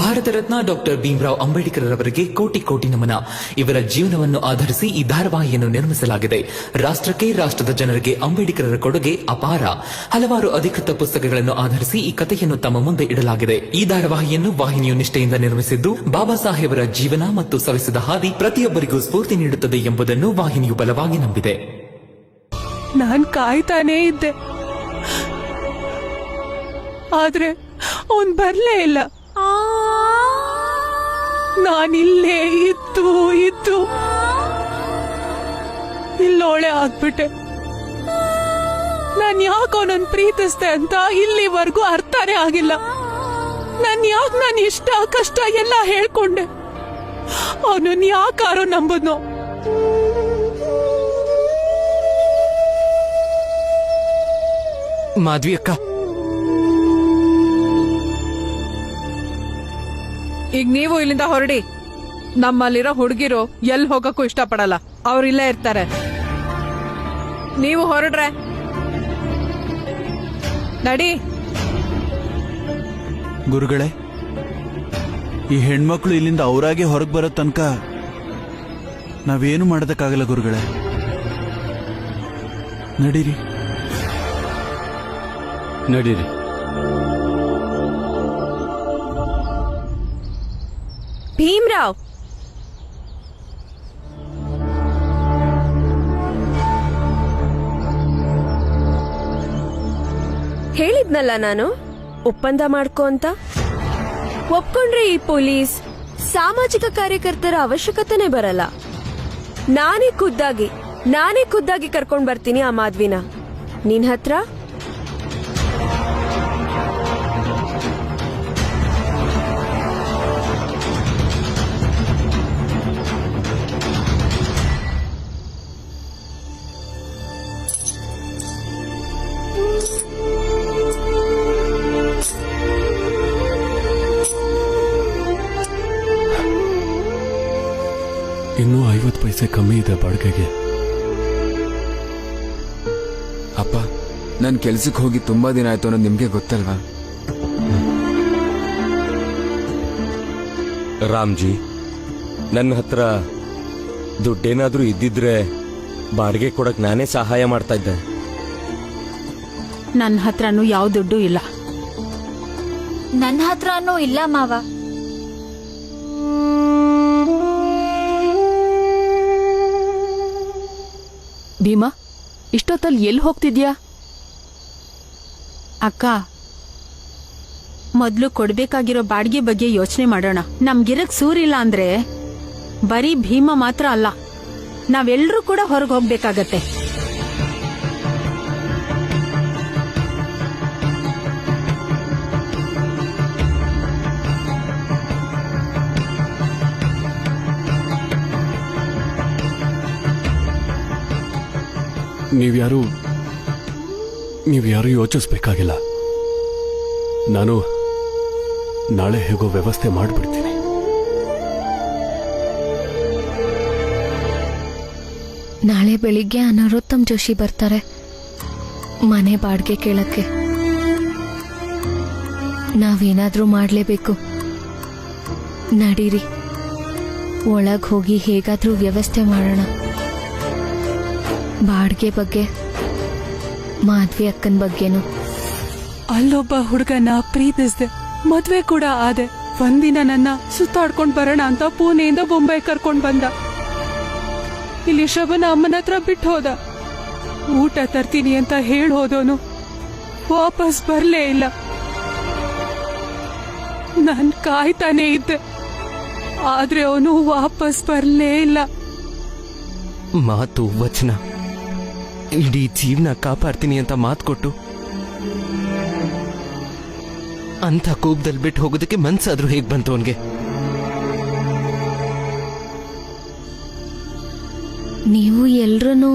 Bharat Ratna doctor Bhimrao Ambedkar ಅವರಿಗೆ ಕೋಟಿ ಕೋಟಿ ನಮನ. ಇವರ ಜೀವನವನ್ನು ಆಧರಿಸಿ ಈ ಧಾರಾವಾಹಿಯನ್ನು ನಿರ್ಮಿಸಲಾಗಿದೆ. ರಾಷ್ಟ್ರಕ್ಕೆ, ರಾಷ್ಟ್ರದ ಜನರಿಗೆ ಅಂಬೇಡ್ಕರರ ಕೊಡುಗೆ ಅಪಾರ. ಹಲವಾರು ಅಧಿಕೃತ ಪುಸ್ತಕಗಳನ್ನು ಆಧರಿಸಿ ಈ ಕಥೆಯನ್ನು ತಮ್ಮ ಮುಂದೆ ಇಡಲಾಗಿದೆ. ಈ ಧಾರಾವಾಹಿಯನ್ನು ವಾಹಿನಿಯು ನಿಷ್ಠೆಯಿಂದ ನಿರ್ಮಿಸಿದ್ದು, ಬಾಬಾ ಸಾಹೇಬರ ಜೀವನ ಮತ್ತು ಸವೆಸಿದ ಹಾದಿ ಪ್ರತಿಯೊಬ್ಬರಿಗೂ ಸ್ಫೂರ್ತಿ ನೀಡುತ್ತದೆ ಎಂಬುದನ್ನು ವಾಹಿನಿಯು ಬಲವಾಗಿ ನಂಬಿದೆ. ನಾನ್ ಕಾಯ್ತಾನೇ ಇದ್ದೆ, ಆದ್ರೆ ಅವನ್ ಬರ್ಲೇ ಇಲ್ಲ. ನಾನಿಲ್ಲೇ ಇದ್ದು ಇಲ್ಲೋಳೆ ಆಗ್ಬಿಟ್ಟೆ. ನಾನ್ ಯಾಕೆ ಅವನನ್ನ ಪ್ರೀತಿಸ್ತೆ ಅಂತ ಇಲ್ಲಿವರೆಗೂ ಅರ್ಥನೇ ಆಗಿಲ್ಲ. ನಾನು ಇಷ್ಟ ಕಷ್ಟ ಎಲ್ಲ ಹೇಳ್ಕೊಂಡೆ. ಅವನನ್ನ ಯಾಕಾರೋ ನಂಬುದ್ನೋ. ಮಾಧವಿ ಅಕ್ಕ, ಈಗ ನೀವು ಇಲ್ಲಿಂದ ಹೊರಡಿ. ನಮ್ಮಲ್ಲಿರೋ ಹುಡುಗಿರು ಎಲ್ಲಿ ಹೋಗಕ್ಕೂ ಇಷ್ಟಪಡಲ್ಲ, ಅವ್ರು ಇಲ್ಲೇ ಇರ್ತಾರೆ. ನೀವು ಹೊರಡ್ರೆ ನಡಿ. ಗುರುಗಳೇ, ಈ ಹೆಣ್ಮಕ್ಳು ಇಲ್ಲಿಂದ ಅವರಾಗೆ ಹೊರಗೆ ಬರೋ ತನಕ ನಾವೇನು ಮಾಡೋದಕ್ಕಾಗಲ್ಲ ಗುರುಗಳೇ. ನಡೀರಿ ನಡೀರಿ. ಭೀಮರಾವ್, ಹೇಳಿದ್ನಲ್ಲ ನಾನು ಒಪ್ಪಂದ ಮಾಡ್ಕೊ ಅಂತ. ಒಪ್ಕೊಂಡ್ರೆ ಈ ಪೊಲೀಸ್ ಸಾಮಾಜಿಕ ಕಾರ್ಯಕರ್ತರ ಅವಶ್ಯಕತೆನೇ ಬರಲ್ಲ. ನಾನೇ ಖುದ್ದಾಗಿ ಕರ್ಕೊಂಡ್ ಬರ್ತೀನಿ ಆ ಮಾಧವಿನ ನಿನ್ ಹತ್ರ. ಇನ್ನೂ 50 ಪೈಸೆ ಕಮ್ಮಿ ಇದೆ ಬಾಡಿಗೆಗೆ. ಅಪ್ಪ, ನಾನು ಕೆಲ್ಸಕ್ಕೆ ಹೋಗಿ ತುಂಬಾ ದಿನ ಆಯ್ತು ಅನ್ನೋದು ನಿಮ್ಗೆ ಗೊತ್ತಲ್ವಾ? ರಾಮ್ಜಿ, ನನ್ನ ಹತ್ರ ದುಡ್ಡೇನಾದ್ರೂ ಇದ್ದಿದ್ರೆ ಬಾಡಿಗೆ ಕೊಡಕ್ ನಾನೇ ಸಹಾಯ ಮಾಡ್ತಾ ಇದ್ದೆ. ನನ್ನ ಹತ್ರನೂ ಯಾವ ದುಡ್ಡು ಇಲ್ಲ. ನನ್ನ ಹತ್ರನೂ ಇಲ್ಲ ಮಾವ. ಭೀಮಾ, ಇಷ್ಟೊತ್ತಲ್ಲಿ ಎಲ್ಲಿ ಹೋಗ್ತಿದ್ಯಾ? ಅಕ್ಕ, ಮೊದ್ಲು ಕೊಡ್ಬೇಕಾಗಿರೋ ಬಾಡಿಗೆ ಬಗ್ಗೆ ಯೋಚನೆ ಮಾಡೋಣ. ನಮ್ಗಿರಕ್ ಸೂರಿಲ್ಲ ಅಂದ್ರೆ ಬರೀ ಭೀಮಾ ಮಾತ್ರ ಅಲ್ಲ, ನಾವೆಲ್ಲರೂ ಕೂಡ ಹೊರಗೆ ಹೋಗ್ಬೇಕಾಗತ್ತೆ. ನೀವ್ಯಾರು ಯೋಚಿಸ್ಬೇಕಾಗಿಲ್ಲ. ನಾನು ನಾಳೆ ಹೇಗೋ ವ್ಯವಸ್ಥೆ ಮಾಡಿಬಿಡ್ತೀನಿ. ನಾಳೆ ಬೆಳಿಗ್ಗೆ ನರೋತ್ತಮ್ ಜೋಶಿ ಬರ್ತಾರೆ ಮನೆ ಬಾಡಿಗೆ ಕೇಳಕ್ಕೆ. ನಾವೇನಾದ್ರೂ ಮಾಡ್ಲೇಬೇಕು. ನಡೀರಿ, ಒಳಗ್ ಹೋಗಿ ಹೇಗಾದ್ರೂ ವ್ಯವಸ್ಥೆ ಮಾಡೋಣ. ಬಾಡಿಗೆ ಬಗ್ಗೆ, ಮಾಧವಿ ಅಕ್ಕನ ಬಗ್ಗೆನು. ಅಲ್ಲೊಬ್ಬ ಹುಡುಗನ ಪ್ರೀತಿಸ್ದೆ, ಮದ್ವೆ ಕೂಡ ಆದೆ. ಒಂದಿನ ನನ್ನ ಸುತ್ತಾಡ್ಕೊಂಡ್ ಬರೋಣ ಅಂತ ಪುಣೆಯಿಂದ ಬೊಂಬೈ ಕರ್ಕೊಂಡ್ ಬಂದ. ಇಲ್ಲಿ ಶಬನ ಅಮ್ಮನ ಹತ್ರ ಬಿಟ್ಟು ಹೋದ. ಊಟ ತರ್ತೀನಿ ಅಂತ ಹೋದೋನು ವಾಪಸ್ ಬರ್ಲೇ ಇಲ್ಲ. ನಾನ್ ಕಾಯ್ತಾನೆ ಇದ್ದೆ, ಆದ್ರೆ ಅವನು ವಾಪಸ್ ಬರ್ಲೇ ಇಲ್ಲ. ಮಾತು ವಚನ, ಇಡೀ ಜೀವನ ಕಾಪಾಡ್ತೀನಿ ಅಂತ ಮಾತು ಕೊಟ್ಟು ಅಂತ ಕೋಪದಲ್ಲಿ ಬಿಟ್ಟು ಹೋಗೋದಕ್ಕೆ ಮನ್ಸಾದ್ರೂ ಹೇಗ್ ಬಂತು ಅವನ್ಗೆ? ನೀವು ಎಲ್ರೂ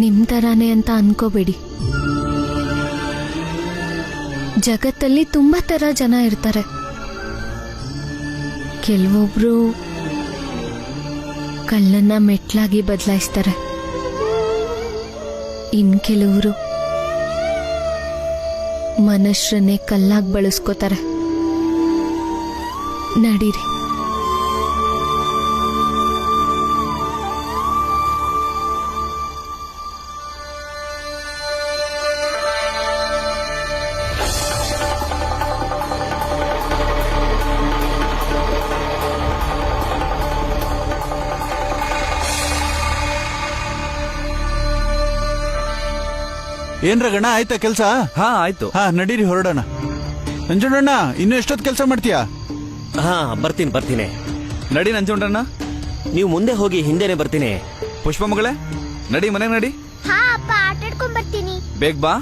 ನಿಮ್ ತರಾನೇ ಅಂತ ಅನ್ಕೋಬೇಡಿ. ಜಗತ್ತಲ್ಲಿ ತುಂಬಾ ತರ ಜನ ಇರ್ತಾರೆ. ಕೆಲವೊಬ್ರು ಕಲ್ಲನ್ನ ಮೆಟ್ಲಾಗಿ ಬದಲಾಯಿಸ್ತಾರೆ, ಇನ್ ಕೆಲವರು ಮನುಷ್ಯರನ್ನೇ ಕಲ್ಲಾಗಿ ಬಳಸ್ಕೋತಾರೆ. ನಡೀರಿ. ಏನ್ ರಗಣ ಆಯ್ತಾ ಕೆಲ್ಸ? ಹಾ ಆಯ್ತು. ಹಾ ನಡೀರಿ ಹೊರಡೋಣ. ನಂಜುಂಡಣ್ಣ ಇನ್ನು ಎಷ್ಟೊತ್ತು ಕೆಲಸ ಮಾಡ್ತೀಯಾ? ಹಾ ಬರ್ತೀನಿ. ನಡಿ ನಂಜುಂಡಣ್ಣ. ನೀವು ಮುಂದೆ ಹೋಗಿ ಹಿಂದೆನೆ ಬರ್ತೀನಿ. ಪುಷ್ಪ ಮಗಳೇ ನಡಿ, ಮನೆಗೆ ನಡಿ. ಹಾ ಅಪ್ಪ, ಆಟ ಆಡ್ಕೊಂಡ್ ಬರ್ತೀನಿ. ಬೇಗ ಬಾ.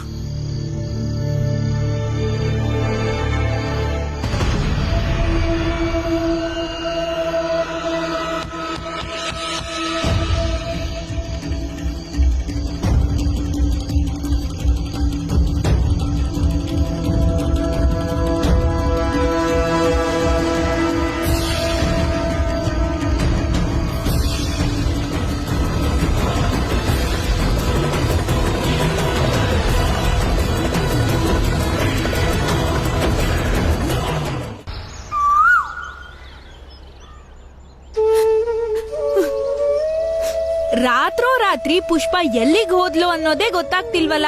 ರಾತ್ರಿ ಪುಷ್ಪ ಎಲ್ಲಿಗೆ ಹೋದ್ಲು ಅನ್ನೋದೇ ಗೊತ್ತಾಗ್ತಿಲ್ವಲ್ಲ.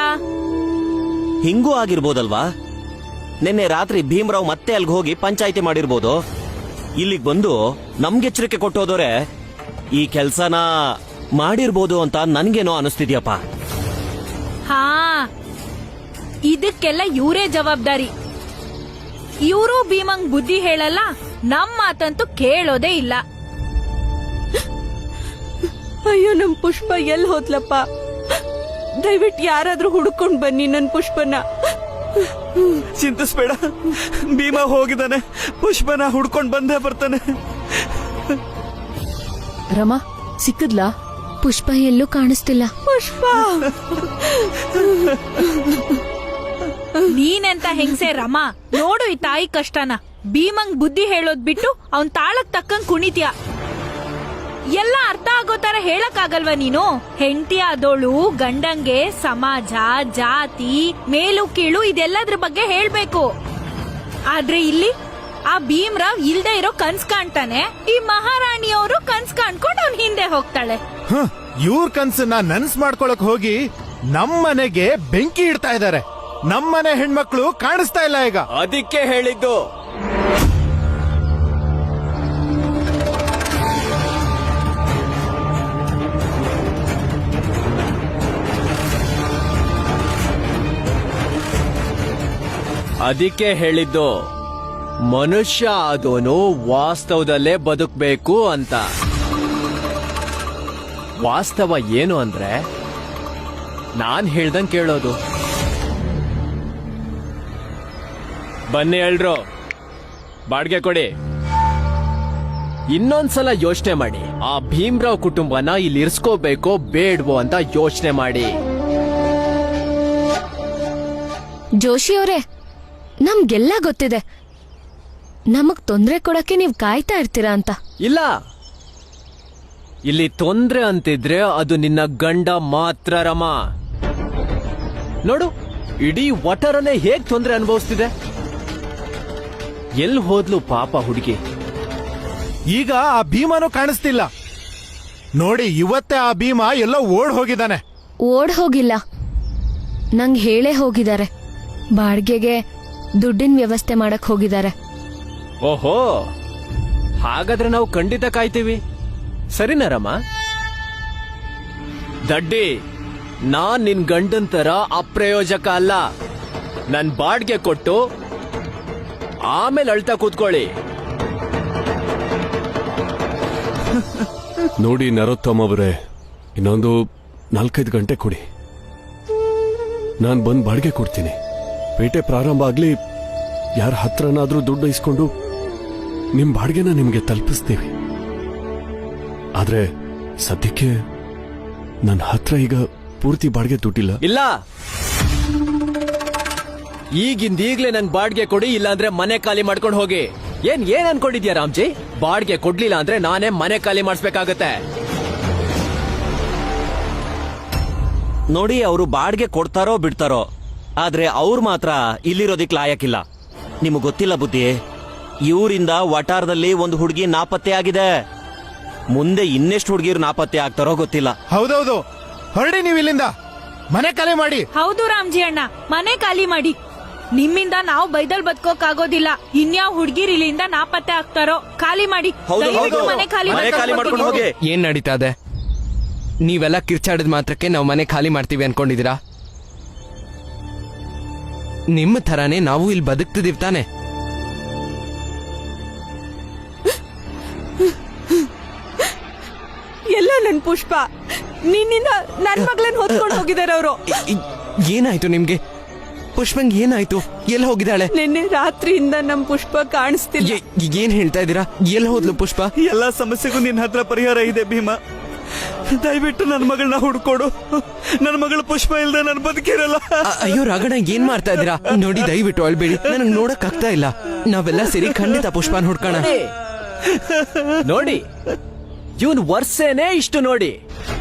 ಹಿಂಗೂ ಆಗಿರ್ಬೋದಲ್ವಾ? ನಿನ್ನೆ ರಾತ್ರಿ ಭೀಮರಾವ್ ಮತ್ತೆ ಅಲ್ಗ್ ಹೋಗಿ ಪಂಚಾಯಿತಿ ಮಾಡಿರ್ಬೋದು. ಇಲ್ಲಿಗ್ ಬಂದು ನಮ್ಗೆಚ್ಚರಿಕೆ ಕೊಟ್ಟೋದೋರೆ ಈ ಕೆಲ್ಸನ ಮಾಡಿರ್ಬೋದು ಅಂತ ನನ್ಗೇನೋ ಅನಿಸ್ತಿದ್ಯಪ್ಪ. ಹಾ, ಇದಕ್ಕೆಲ್ಲ ಇವರೇ ಜವಾಬ್ದಾರಿ. ಇವರು ಭೀಮಂಗ್ ಬುದ್ಧಿ ಹೇಳಲ್ಲ, ನಮ್ ಮಾತಂತೂ ಕೇಳೋದೇ ಇಲ್ಲ. ಅಯ್ಯೋ, ನಮ್ ಪುಷ್ಪ ಎಲ್ ಹೋದ್ಲಪ್ಪ? ದಯವಿಟ್ಟು ಯಾರಾದ್ರೂ ಹುಡ್ಕೊಂಡ್ ಬನ್ನಿ ನನ್ ಪುಷ್ಪನ. ಚಿಂತಿಸ್ಬೇಡ, ಭೀಮಾ ಹೋಗಿದ್ದಾನೆ. ಪುಷ್ಪನ ಹುಡ್ಕೊಂಡ್ ಬಂದೇ ಬರ್ತಾನೆ. ರಮಾ ಸಿಕ್ಕದ್ಲಾ? ಪುಷ್ಪ ಎಲ್ಲೂ ಕಾಣಿಸ್ತಿಲ್ಲ. ಪುಷ್ಪ ನೀನೆಂತ ಹೆಂಗ್ಸೆ ರಮಾ, ನೋಡು ಈ ತಾಯಿ ಕಷ್ಟನ. ಭೀಮಂಗ್ ಬುದ್ಧಿ ಹೇಳೋದ್ ಬಿಟ್ಟು ಅವನ್ ತಾಳಕ್ ತಕ್ಕಂಗ್ ಕುಣಿತ್ಯ. ಎಲ್ಲ ಅರ್ಥ ಆಗೋ ತರ ಹೇಳಕ್ ಆಗಲ್ವಾ ನೀನು? ಹೆಂಡತಿ ಆದೋಳು ಗಂಡಂಗೆ ಸಮಾಜ, ಜಾತಿ, ಮೇಲು ಕೀಳು ಇದೆಲ್ಲದ್ರ ಬಗ್ಗೆ ಹೇಳ್ಬೇಕು. ಆದ್ರೆ ಇಲ್ಲಿ ಆ ಭೀಮರಾವ್ ಇಲ್ದೇ ಇರೋ ಕನ್ಸ್ ಕಾಣ್ತಾನೆ. ಈ ಮಹಾರಾಣಿಯವರು ಕನ್ಸ್ ಕಾಣ್ಕೊಂಡು ಅವ್ನ್ ಹಿಂದೆ ಹೋಗ್ತಾಳೆ. ಇವ್ರ ಕನ್ಸನ್ನ ನನ್ಸ್ ಮಾಡ್ಕೊಳಕ್ ಹೋಗಿ ನಮ್ಮನೆಗೆ ಬೆಂಕಿ ಇಡ್ತಾ ಇದ್ದಾರೆ. ನಮ್ಮನೆ ಹೆಣ್ಮಕ್ಳು ಕಾಣಿಸ್ತಾ ಇಲ್ಲ ಈಗ. ಅದಕ್ಕೆ ಹೇಳಿದ್ದು. ಮನುಷ್ಯ ಆದೋನು ವಾಸ್ತವದಲ್ಲೇ ಬದುಕಬೇಕು ಅಂತ. ವಾಸ್ತವ ಏನು ಅಂದ್ರೆ ನಾನ್ ಹೇಳ್ದಂಗ್ ಕೇಳೋದು. ಬನ್ನಿ ಎಲ್ರು, ಬಾಡ್ಗೆ ಕೊಡಿ. ಇನ್ನೊಂದ್ಸಲ ಯೋಚನೆ ಮಾಡಿ, ಆ ಭೀಮರಾವ್ ಕುಟುಂಬನ ಇಲ್ಲಿ ಇರ್ಸ್ಕೋಬೇಕೋ ಬೇಡ್ವೋ ಅಂತ ಯೋಚನೆ ಮಾಡಿ. ಜೋಶಿ ಅವರೇ, ನಮ್ಗೆಲ್ಲ ಗೊತ್ತಿದೆ. ನಮಗ್ ತೊಂದ್ರೆ ಕೊಡಕ್ಕೆ ನೀವ್ ಕಾಯ್ತಾ ಇರ್ತೀರಾ ಅಂತ. ಇಲ್ಲ, ಇಲ್ಲಿ ತೊಂದ್ರೆ ಅಂತಿದ್ರೆ ಅದು ನಿನ್ನ ಗಂಡ ಮಾತ್ರ ರಮಾ. ನೋಡು, ಇಡೀ ವಟರನೆ ಹೇಗ್ ತೊಂದ್ರೆ ಅನುಭವಿಸ್ತಿದೆ. ಎಲ್ ಹೋದ್ಲು ಪಾಪ ಹುಡುಗಿ. ಈಗ ಆ ಭೀಮನು ಕಾಣಿಸ್ತಿಲ್ಲ ನೋಡಿ. ಇವತ್ತೇ ಆ ಭೀಮ ಎಲ್ಲೋ ಓಡ್ ಹೋಗಿದ್ದಾನೆ. ಓಡ್ ಹೋಗಿಲ್ಲ, ನಂಗ್ ಹೇಳೇ ಹೋಗಿದ್ದಾರೆ. ಬಾಡ್ಗೆಗೆ ದುಡ್ಡಿನ ವ್ಯವಸ್ಥೆ ಮಾಡಕ್ ಹೋಗಿದ್ದಾರೆ. ಓಹೋ, ಹಾಗಾದ್ರೆ ನಾವು ಖಂಡಿತ ಕಾಯ್ತೀವಿ. ಸರಿನಾ ರಮಾ? ದಡ್ಡಿ, ನಾನ್ ನಿನ್ ಗಂಡನ್ ತರ ಅಪ್ರಯೋಜಕ ಅಲ್ಲ. ನನ್ ಬಾಡ್ಗೆ ಕೊಟ್ಟು ಆಮೇಲೆ ಅಳ್ತಾ ಕೂತ್ಕೊಳ್ಳಿ. ನೋಡಿ ನರೋತ್ತಮ್ ಅವರೇ, ಇನ್ನೊಂದು 4-5 ಗಂಟೆ ಕೊಡಿ. ನಾನ್ ಬಂದ್ ಬಾಡಿಗೆ ಕೊಡ್ತೀನಿ. ಪೇಟೆ ಪ್ರಾರಂಭ ಆಗ್ಲಿ, ಯಾರ ಹತ್ರನಾದ್ರೂ ದುಡ್ಡು ಇಸ್ಕೊಂಡು ನಿಮ್ ಬಾಡಿಗೆನ ನಿಮ್ಗೆ ತಲುಪಿಸ್ತೀವಿ. ಆದ್ರೆ ಸದ್ಯಕ್ಕೆ ನನ್ನ ಹತ್ರ ಈಗ ಪೂರ್ತಿ ಬಾಡಿಗೆ ದುಡ್ಡಿಲ್ಲ. ಇಲ್ಲ, ಈಗಿಂದೀಗ್ಲೇ ನನ್ ಬಾಡ್ಗೆ ಕೊಡಿ, ಇಲ್ಲಾಂದ್ರೆ ಮನೆ ಖಾಲಿ ಮಾಡ್ಕೊಂಡು ಹೋಗಿ. ಏನ್ ಅನ್ಕೊಂಡಿದ್ಯಾ ರಾಮ್ಜಿ? ಬಾಡ್ಗೆ ಕೊಡ್ಲಿಲ್ಲ ಅಂದ್ರೆ ನಾನೇ ಮನೆ ಖಾಲಿ ಮಾಡಿಸ್ಬೇಕಾಗತ್ತೆ. ನೋಡಿ, ಅವರು ಬಾಡ್ಗೆ ಕೊಡ್ತಾರೋ ಬಿಡ್ತಾರೋ, ಆದ್ರೆ ಅವ್ರು ಮಾತ್ರ ಇಲ್ಲಿರೋದಿಕ್ ಲಾಯಕ್ಕಿಲ್ಲ. ನಿಮಗ್ ಗೊತ್ತಿಲ್ಲ ಬುದ್ಧಿ, ಇವರಿಂದ ವಟಾರದಲ್ಲಿ ಒಂದು ಹುಡುಗಿ ನಾಪತ್ತೆ ಆಗಿದೆ. ಮುಂದೆ ಇನ್ನೆಷ್ಟು ಹುಡುಗಿರು ನಾಪತ್ತೆ ಆಗ್ತಾರೋ ಗೊತ್ತಿಲ್ಲ. ಹೌದೌದು, ಹೊರಡಿ ನೀವು ಇಲ್ಲಿಂದ, ಮನೆ ಖಾಲಿ ಮಾಡಿ. ಹೌದು ರಾಮ್ಜಿ ಅಣ್ಣ, ಮನೆ ಖಾಲಿ ಮಾಡಿ. ನಿಮ್ಮಿಂದ ನಾವು ಬೈದಲ್ ಬದುಕೋಕಾಗೋದಿಲ್ಲ. ಇನ್ಯಾವ ಹುಡ್ಗಿರ್ ಇಲ್ಲಿಂದ ನಾಪತ್ತೆ ಆಗ್ತಾರೋ. ಖಾಲಿ ಮಾಡಿ, ಹೌದು, ದಯವಿಟ್ಟು ಹೌದು. ಮನೆ ಖಾಲಿ ಮನೆ ಖಾಲಿ ಮಾಡ್ಕೊಂಡು ಹೋಗಿ. ಏನ್ ನಡೀತಾ ಇದೆ? ನೀವೆಲ್ಲ ಕಿರ್ಚಾಡಿದ ಮಾತ್ರಕ್ಕೆ ನಾವು ಮನೆ ಖಾಲಿ ಮಾಡ್ತೀವಿ ಅನ್ಕೊಂಡಿದೀರಾ? ನಿಮ್ಮ ಥರಾನೇ ನಾವು ಇಲ್ಲಿ ಬದುಕ್ತಿದೀವಿ ತಾನೆ. ಎಲ್ಲ ನನ್ ಪುಷ್ಪ, ನಿನ್ನಿಂದ ನನ್ ಮಗಳನ್ನ ಹೊತ್ಕೊಂಡು ಹೋಗಿದಾರೆ ಅವರು. ಏನಾಯ್ತು ನಿಮ್ಗೆ? ಪುಷ್ಪಂಗ್ ಏನಾಯ್ತು? ಎಲ್ಲಿ ಹೋಗಿದ್ದಾಳೆ? ನಿನ್ನೆ ರಾತ್ರಿಯಿಂದ ನಮ್ ಪುಷ್ಪ ಕಾಣಿಸ್ತಿಲ್ಲ. ಏನ್ ಹೇಳ್ತಾ ಇದ್ದೀರಾ? ಎಲ್ಲಿ ಹೋದ್ಲು ಪುಷ್ಪ? ಎಲ್ಲಾ ಸಮಸ್ಯೆಗೂ ನಿನ್ನ ಹತ್ರ ಪರಿಹಾರ ಇದೆ ಭೀಮಾ. ದಯವಿಟ್ಟು ನನ್ನ ಮಗಳನ್ನ ಹುಡ್ಕೊಡು. ನನ್ನ ಮಗಳು ಪುಷ್ಪ ಇಲ್ದೆ ನಾನು ಬದುಕಿರಲ್ಲ. ಅಯ್ಯೋ ರಾಗಣ, ಏನ್ ಮಾಡ್ತಾ ಇದ್ದೀರಾ? ನೋಡಿ, ದಯವಿಟ್ಟು ಅಳ್ಬೇಡಿ. ನನಗ್ ನೋಡಕ್ ಆಗ್ತಾ ಇಲ್ಲ. ನಾವೆಲ್ಲ ಸೇರಿ ಖಂಡಿತ ಪುಷ್ಪನ ಹುಡ್ಕೋಣ. ನೋಡಿ, ಇವನ್ ವರ್ಷೇನೆ ಇಷ್ಟು ನೋಡಿ.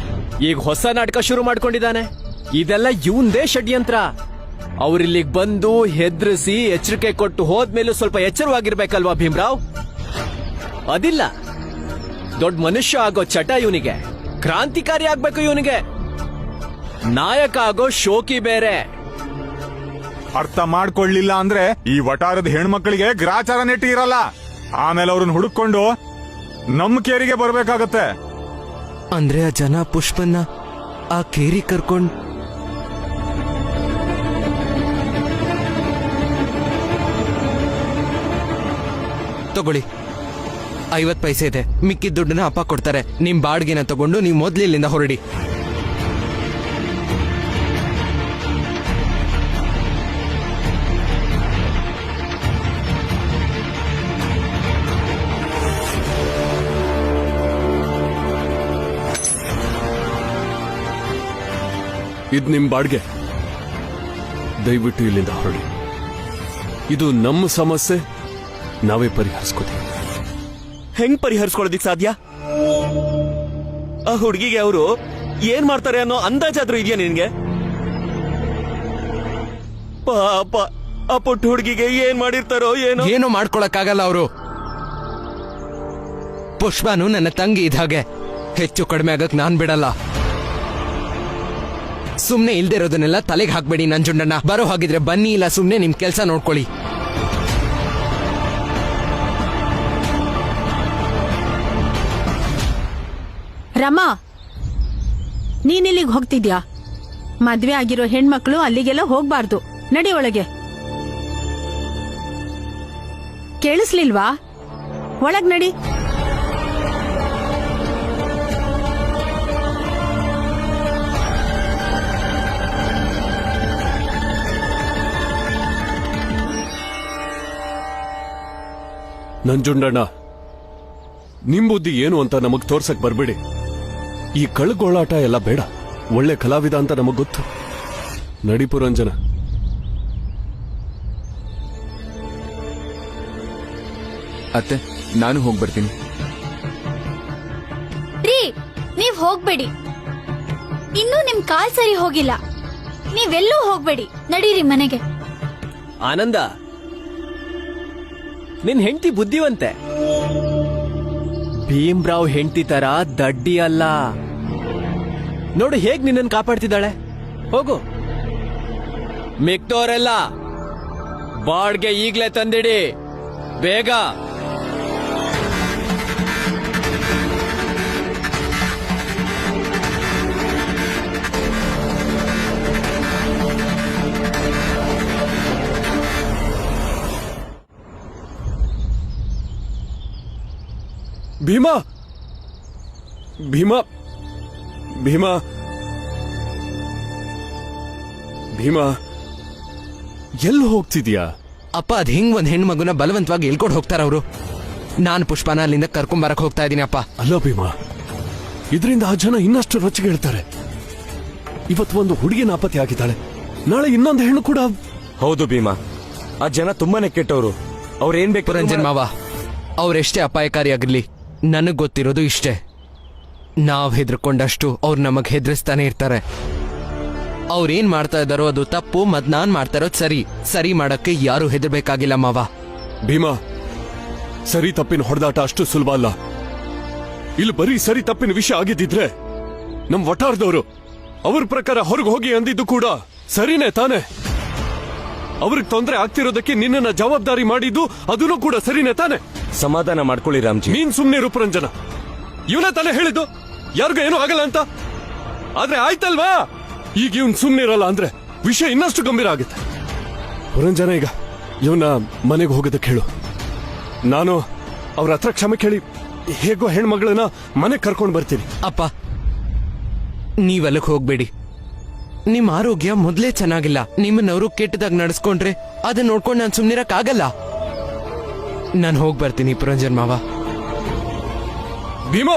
ಈಗ ಹೊಸ ನಾಟಕ ಶುರು ಮಾಡ್ಕೊಂಡಿದ್ದಾನೆ. ಇದೆಲ್ಲ ಇವಂದೇ ಷಡ್ಯಂತ್ರ. ಅವ್ರಿಲ್ಲಿಗ್ ಬಂದು ಹೆದ್ರಿಸಿ ಎಚ್ಚರಿಕೆ ಕೊಟ್ಟು ಹೋದ್ಮೇಲೂ ಸ್ವಲ್ಪ ಎಚ್ಚರವಾಗಿರ್ಬೇಕಲ್ವಾ ಭೀಮ್ರಾವ್? ಅದಿಲ್ಲ. ದೊಡ್ಡ ಮನುಷ್ಯ ಆಗೋ ಚಟ ಇವನಿಗೆ. ಕ್ರಾಂತಿಕಾರಿ ಆಗ್ಬೇಕು ಇವನಿಗೆ. ನಾಯಕ ಆಗೋ ಶೋಕಿ ಬೇರೆ. ಅರ್ಥ ಮಾಡ್ಕೊಳ್ಳಿಲ್ಲ ಅಂದ್ರೆ ಈ ವಟಾರದ ಹೆಣ್ಮಕ್ಳಿಗೆ ಗ್ರಾಚಾರ ನೆಟ್ಟಿ ಇರಲ್ಲ. ಆಮೇಲೆ ಅವ್ರನ್ನ ಹುಡುಕೊಂಡು ನಮ್ ಕೇರಿಗೆ ಬರ್ಬೇಕಾಗತ್ತೆ. ಅಂದ್ರೆ ಆ ಜನ ಪುಷ್ಪನ್ನ ಆ ಕೇರಿ ಕರ್ಕೊಂಡ್ ತಗೊಳ್ಳಿ, 50 ಪೈಸೆ ಇದೆ. ಮಿಕ್ಕಿದ ದುಡ್ಡನ್ನ ಅಪ್ಪ ಕೊಡ್ತಾರೆ. ನಿಮ್ ಬಾಡ್ಗೆನ ತಗೊಂಡು ನೀವು ಮೊದ್ಲು ಇಲ್ಲಿಂದ ಹೊರಡಿ. ಇದ್ ನಿಮ್ ಬಾಡ್ಗೆ. ದಯವಿಟ್ಟು ಇಲ್ಲಿಂದ ಹೊರಡಿ. ಇದು ನಮ್ಮ ಸಮಸ್ಯೆ, ನಾವೇ ಪರಿಹರಿಸ್ಕೋತೀವಿ. ಹೆಂಗ್ ಪರಿಹರಿಸ್ಕೊಳ್ಳೋದಿಕ್ ಸಾಧ್ಯ? ಆ ಹುಡುಗಿಗೆ ಅವರು ಏನ್ ಮಾಡ್ತಾರೆ ಅನ್ನೋ ಅಂದಾಜಾದ್ರೂ ಇದೆಯಾ ನಿನ್ಗೆ? ಪಾಪ ಆ ಪುಟ್ಟ ಹುಡುಗಿಗೆ ಏನ್ ಮಾಡಿರ್ತಾರೋ ಏನೋ. ಏನೋ ಮಾಡ್ಕೊಳಕ್ಕಾಗಲ್ಲ ಅವರು. ಪುಷ್ಪನು ನನ್ನ ತಂಗಿ ಇದ್ಹಾಗೆ. ಹೆಚ್ಚು ಕಡಿಮೆ ಆಗಕ್ ನಾನ್ ಬಿಡಲ್ಲ. ಸುಮ್ನೆ ಇಲ್ದೇ ಇರೋದನ್ನೆಲ್ಲ ತಲೆಗೆ ಹಾಕ್ಬೇಡಿ ನಂಜುಂಡಣ್ಣ. ಬರೋ ಹಾಗಿದ್ರೆ ಬನ್ನಿ, ಇಲ್ಲ ಸುಮ್ನೆ ನಿಮ್ ಕೆಲ್ಸ ನೋಡ್ಕೊಳ್ಳಿ. ರಮಾ, ನೀನಿಲ್ಲಿಗೆ ಹೋಗ್ತಿದ್ಯಾ? ಮದ್ವೆ ಆಗಿರೋ ಹೆಣ್ಮಕ್ಳು ಅಲ್ಲಿಗೆಲ್ಲ ಹೋಗ್ಬಾರ್ದು. ನಡಿ ಒಳಗೆ. ಕೇಳಿಸ್ಲಿಲ್ವಾ? ಒಳಗ್ ನಡಿ. ನಂಜುಂಡಣ್ಣ, ನಿಮ್ ಬುದ್ಧಿ ಏನು ಅಂತ ನಮಗ್ ತೋರ್ಸಕ್ ಬರ್ಬೇಡಿ. ಈ ಕಳ್ಗೋಳಾಟ ಎಲ್ಲ ಬೇಡ. ಒಳ್ಳೆ ಕಲಾವಿದ ಅಂತ ನಮಗ್ ಗೊತ್ತು. ನಡಿ ಪುರಂಜನ. ಅತ್ತೆ, ನಾನು ಹೋಗ್ಬರ್ತೀನಿ. ರೀ, ನೀವ್ ಹೋಗ್ಬೇಡಿ. ಇನ್ನೂ ನಿಮ್ ಕಾಲ್ ಸರಿ ಹೋಗಿಲ್ಲ. ನೀವೆಲ್ಲೂ ಹೋಗ್ಬೇಡಿ, ನಡೀರಿ ಮನೆಗೆ. ಆನಂದ, ನಿನ್ ಹೆಂಡತಿ ಬುದ್ಧಿವಂತೆ. ಭೀಮ್ರಾವ್ ಹೆಂಡತಿ ತರ ದಡ್ಡಿ ಅಲ್ಲ. ನೋಡು ಹೇಗ್ ನಿನ್ನನ್ನು ಕಾಪಾಡ್ತಿದ್ದಾಳೆ. ಹೋಗು. ಮಿಕ್ತೋರೆಲ್ಲ ಬಾಡ್ಗೆ ಈಗ್ಲೇ ತಂದಿಡಿ, ಬೇಗ. ಭೀಮಾ, ಭೀಮಾ, ಭೀಮಾ, ಭೀಮಾ, ಎಲ್ಲಿ ಹೋಗ್ತಿದ್ಯಾ? ಅಪ್ಪ, ಅದ್ ಹಿಂಗ್ ಒಂದ್ ಹೆಣ್ಮಗುನ ಬಲವಂತವಾಗಿ ಎಲ್ಕೊಂಡು ಹೋಗ್ತಾರ ಅವರು. ನಾನ್ ಪುಷ್ಪನ ಅಲ್ಲಿಂದ ಕರ್ಕೊಂಬರಕ್ ಹೋಗ್ತಾ ಇದೀನಿ ಅಪ್ಪ. ಅಲ್ಲ ಭೀಮಾ, ಇದರಿಂದ ಆ ಜನ ಇನ್ನಷ್ಟು ರೊಚ್ಚಿಗೆ ಹೇಳ್ತಾರೆ. ಇವತ್ತು ಒಂದು ಹುಡುಗಿ ನಾಪತ್ತೆ ಆಗಿದ್ದಾಳೆ, ನಾಳೆ ಇನ್ನೊಂದು ಹೆಣ್ಣು ಕೂಡ. ಹೌದು ಭೀಮಾ, ಆ ಜನ ತುಂಬಾನೇ ಕೆಟ್ಟವರು. ಅವ್ರೇನ್ ಬೇಕು ಪುರಂಜನ್ ಮಾವ, ಅವ್ರೆಷ್ಟೇ ಅಪಾಯಕಾರಿಯಾಗಿರ್ಲಿ, ನನಗ್ ಗೊತ್ತಿರೋದು ಇಷ್ಟೇ. ನಾವ್ ಹೆದರ್ಕೊಂಡಷ್ಟು ಅವ್ರು ನಮಗ್ ಹೆದರಿಸ್ತಾನೆ ಇರ್ತಾರೆ. ಅವ್ರೇನ್ ಮಾಡ್ತಾ ಇದ್ದಾರೋ ಅದು ತಪ್ಪು, ಮತ್ ನಾನ್ ಮಾಡ್ತಾ ಇರೋದು ಸರಿ. ಸರಿ ಮಾಡಕ್ಕೆ ಯಾರು ಹೆದರ್ಬೇಕಾಗಿಲ್ಲ ಮಾವ. ಭೀಮಾ, ಸರಿ ತಪ್ಪಿನ ಹೊಡೆದಾಟ ಅಷ್ಟು ಸುಲಭ ಅಲ್ಲ. ಇಲ್ಲಿ ಬರೀ ಸರಿ ತಪ್ಪಿನ ವಿಷಯ ಆಗಿದ್ದಿದ್ರೆ ನಮ್ ವಟಾರದವರು ಅವ್ರ ಪ್ರಕಾರ ಹೊರಗೆ ಹೋಗಿ ಅಂದಿದ್ದು ಕೂಡ ಸರಿನೇ ತಾನೆ. ಅವ್ರಿಗೆ ತೊಂದರೆ ಆಗ್ತಿರೋದಕ್ಕೆ ನಿನ್ನನ್ನ ಜವಾಬ್ದಾರಿ ಮಾಡಿದ್ದು ಅದನ್ನು ಕೂಡ ಸರಿನೇ ತಾನೆ. ಸಮಾಧಾನ ಮಾಡ್ಕೊಳ್ಳಿ ರಾಮ್ಜಿ. ನೀನ್ ಸುಮ್ನೆ ರೂಪರಂಜನ, ಇವನೇ ತಾನೇ ಹೇಳಿದ್ದು ಯಾರಿಗೂ ಏನೂ ಆಗಲ್ಲ ಅಂತ. ಆದ್ರೆ ಆಯ್ತಲ್ವಾ, ಈಗ ಇವನ್ ಸುಮ್ನೆ ಇರಲ್ಲ ಅಂದ್ರೆ ವಿಷಯ ಇನ್ನಷ್ಟು ಗಂಭೀರ ಆಗುತ್ತೆ. ಪುರಂಜನ, ಈಗ ಇವನ್ನ ಮನೆಗೆ ಹೋಗೋದಕ್ಕೆ ಹೇಳು. ನಾನು ಅವ್ರ ಹತ್ರ ಕ್ಷಮೆ ಕೇಳಿ ಹೇಗೋ ಹೆಣ್ಮಗಳನ್ನ ಮನೆಗೆ ಕರ್ಕೊಂಡು ಬರ್ತೀನಿ. ಅಪ್ಪ, ನೀವಲ್ಲಿಗೆ ಹೋಗ್ಬೇಡಿ. ನಿಮ್ ಆರೋಗ್ಯ ಮೊದ್ಲೇ ಚೆನ್ನಾಗಿಲ್ಲ. ನಿಮ್ಮನ್ನವರು ಕೆಟ್ಟದಾಗ ನಡೆಸ್ಕೊಂಡ್ರೆ ಅದನ್ನ ನೋಡ್ಕೊಂಡು ನಾನು ಸುಮ್ನಿರಕ್ಕಾಗಲ್ಲ. ನಾನು ಹೋಗ್ ಬರ್ತೀನಿ ಪುರಂಜನ್ ಮಾವ. ಭೀಮಾ,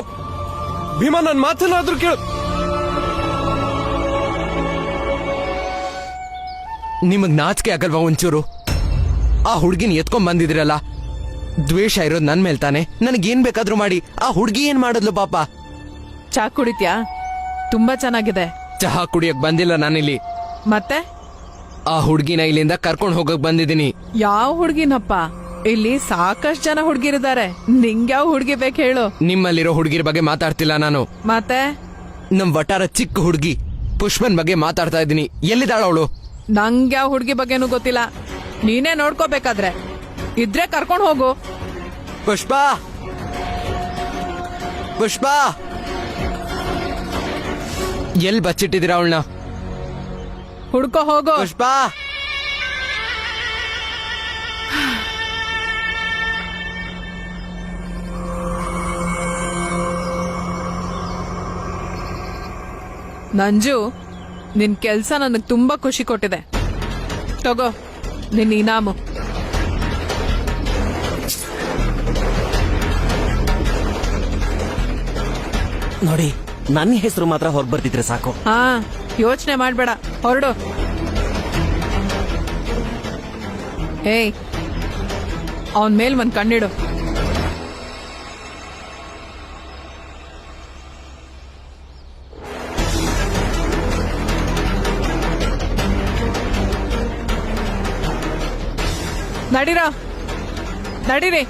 ಭೀಮಾ, ನನ್ನ ಮಾತನ್ನಾದ್ರೂ ಕೇಳು. ನಿಮಗ್ ನಾಚಿಕೆ ಆಗಲ್ವಾ ಒಂಚೂರು? ಆ ಹುಡ್ಗಿನ ಎತ್ಕೊಂಡ್ ಬಂದಿದ್ರಲ್ಲ, ದ್ವೇಷ ಇರೋದು ನನ್ ಮೇಲ್ ತಾನೆ. ನನಗೇನ್ ಬೇಕಾದ್ರೂ ಮಾಡಿ. ಆ ಹುಡ್ಗಿ ಏನ್ ಮಾಡಿದ್ಲು ಪಾಪ? ಚಾ ಕುಡಿತ್ಯಾ? ತುಂಬಾ ಚೆನ್ನಾಗಿದೆ. ಚಹಾ ಕುಡಿಯಕ್ ಬಂದಿಲ್ಲ ನಾನಿಲ್ಲಿ. ಮತ್ತೆ ಆ ಹುಡ್ಗಿನ ಇಲ್ಲಿಂದ ಕರ್ಕೊಂಡ್ ಹೋಗಕ್ ಬಂದಿದ್ದೀನಿ. ಯಾವ ಹುಡ್ಗಿನಪ್ಪ? ಇಲ್ಲಿ ಸಾಕಷ್ಟು ಜನ ಹುಡ್ಗಿರಿದ್ದಾರೆ. ನಿಂಗ್ಯಾವ ಹುಡ್ಗಿ ಬೇಕು ಹೇಳು? ನಿಮ್ಮಲ್ಲಿರೋ ಹುಡ್ಗಿರ ಬಗ್ಗೆ ಮಾತಾಡ್ತಿಲ್ಲ ನಾನು. ಮತ್ತೆ ನಮ್ ವಟಾರ ಚಿಕ್ಕ ಹುಡ್ಗಿ ಪುಷ್ಪನ್ ಬಗ್ಗೆ ಮಾತಾಡ್ತಾ ಇದ್ದೀನಿ. ಎಲ್ಲಿದ್ದಾಳ ಅವಳು? ನಂಗ್ಯಾವ ಹುಡ್ಗಿ ಬಗ್ಗೆನೂ ಗೊತ್ತಿಲ್ಲ. ನೀನೇ ನೋಡ್ಕೋಬೇಕಾದ್ರೆ ಇದ್ರೆ ಕರ್ಕೊಂಡ್ ಹೋಗು. ಪುಷ್ಪ, ಪುಷ್ಪ, ಎಲ್ ಬಚ್ಚಿಟ್ಟಿದ್ದೀರಾ ಅವಳನ್ನ? ಹುಡ್ಕೋ ಹೋಗು. ಪುಷ್ಪ, ನಂಜು, ನಿನ್ ಕೆಲ್ಸ ನನಗ್ ತುಂಬಾ ಖುಷಿ ಕೊಟ್ಟಿದೆ. ತಗೋ ನಿನ್ ಇನಾಮು. ನೋಡಿ, ನನ್ನ ಹೆಸರು ಮಾತ್ರ ಹೊರಗೆ ಬರ್ತಿದ್ರೆ ಸಾಕು. ಹಾ, ಯೋಚನೆ ಮಾಡ್ಬೇಡ, ಹೊರಡು. ಏಯ್, ಅವನ್ ಮೇಲ್ ಒಂದ್ ಕಣ್ಣಿಡು. ನಡೀರಾ, ನಡೀರಿ.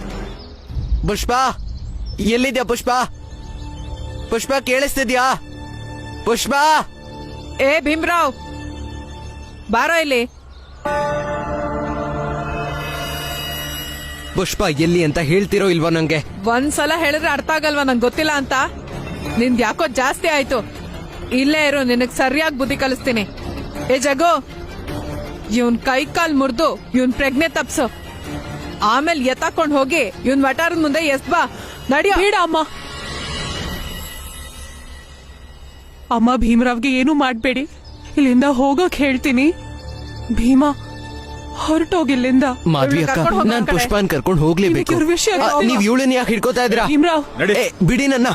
ಪುಷ್ಪ, ಎಲ್ಲಿದ್ಯಾ ಪುಷ್ಪ? ಪುಷ್ಪ, ಕೇಳಿಸ್ತಿದ್ಯಾ? ಪುಷ್ಪ, ಏ ಭೀಮ್ರಾವ್, ಬಾರೋ ಇಲ್ಲಿ. ಪುಷ್ಪ ಎಲ್ಲಿ ಅಂತ ಹೇಳ್ತಿರೋ ಇಲ್ವೋ ನಂಗೆ? ಒಂದ್ಸಲ ಹೇಳಿದ್ರೆ ಅರ್ಥ ಆಗಲ್ವಾ? ನಂಗೆ ಗೊತ್ತಿಲ್ಲ ಅಂತ. ನಿಂದ್ ಯಾಕೋ ಜಾಸ್ತಿ ಆಯ್ತು. ಇಲ್ಲೇ ಇರು, ನಿನಗ್ ಸರಿಯಾಗಿ ಬುದ್ಧಿ ಕಲಿಸ್ತೀನಿ. ಏ ಜಗು, ಇವನ್ ಕೈ ಕಾಲ್ ಮುರಿದು ಇವನ್ ಪ್ರಜ್ಞೆ ತಪ್ಸು. ಆಮೇಲೆ ಎತ್ತಾಕೊಂಡ್ ಹೋಗಿ ಇವನ್ ವಟಾರದ ಮುಂದೆ ಎಸ್ ಬಾ. ನಡಿಯೋ. ಬೇಡ ಅಮ್ಮ. ಅಮ್ಮ, ಭೀಮರಾವ್ಗೆ ಏನು ಮಾಡ್ಬೇಡಿ. ಇಲ್ಲಿಂದ ಹೋಗೋಕ್ ಹೇಳ್ತೀನಿ. ಭೀಮಾ, ಹೊರಟೋಗಿಲ್ಲಿಂದ. ಮಾಧವಿ ಅಕ್ಕ, ನಾನ್ ಪುಷ್ಪನ್ ಕರ್ಕೊಂಡು ಹೋಗ್ಲೇಬೇಕು. ನೀವ್ ಇವಳನ್ನ ಯಾಕೆ ಹಿಡ್ಕೋತಾ ಇದ್ರಾ? ಭೀಮರಾವ್, ಬಿಡಿ ನನ್ನ.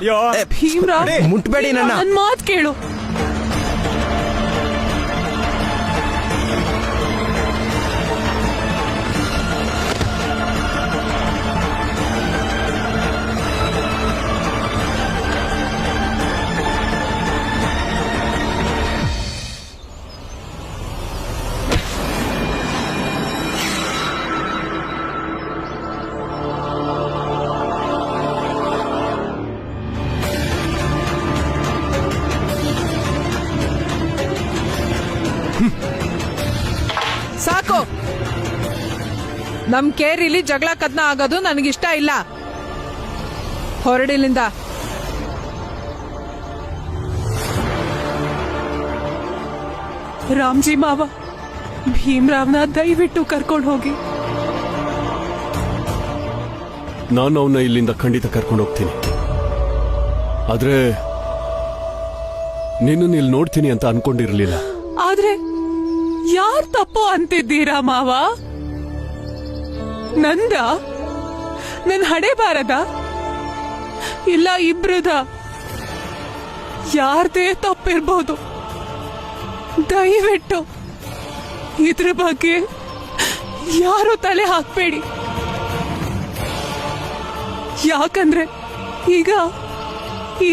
ಭೀಮರಾವ್, ಮುಟ್ಬೇಡಿ ನನ್ನ. ನನ್ ಮಾತ್ ಕೇಳು. ಸಾಕು. ನಮ್ ಕೇರಿಲಿ ಜಗಳ ಕದ್ನ ಆಗೋದು ನನಗಿಷ್ಟ ಇಲ್ಲ. ಹೊರಡಿಲಿಂದ. ರಾಮ್ಜಿ ಮಾವ, ಭೀಮ್ರಾವ್ನ ದಯವಿಟ್ಟು ಕರ್ಕೊಂಡು ಹೋಗಿ. ನಾನು ಅವನ್ನ ಇಲ್ಲಿಂದ ಖಂಡಿತ ಕರ್ಕೊಂಡು ಹೋಗ್ತೀನಿ. ಆದ್ರೆ ನಿನ್ನನ್ನು ಇಲ್ಲಿ ನೋಡ್ತೀನಿ ಅಂತ ಅನ್ಕೊಂಡಿರ್ಲಿಲ್ಲ. ಆದ್ರೆ ಯಾರ್ ತಪ್ಪು ಅಂತಿದ್ದೀರಾ ಮಾವ? ನಂದ? ನನ್ ಹಣೆ ಬಾರದ? ಇಲ್ಲ ಇಬ್ರದ? ಯಾರ್ದೇ ತಪ್ಪಿರ್ಬೋದು. ದಯವಿಟ್ಟು ಇದ್ರ ಬಗ್ಗೆ ಯಾರು ತಲೆ ಹಾಕ್ಬೇಡಿ. ಯಾಕಂದ್ರೆ ಈಗ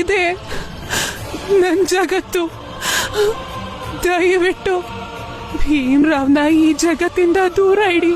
ಇದೇ ನನ್ ಜಗತ್ತು. ದಯವಿಟ್ಟು ಭೀಮ್ರಾವ್ನ ಈ ಜಗತ್ತಿಂದ ದೂರ ಇಡಿ.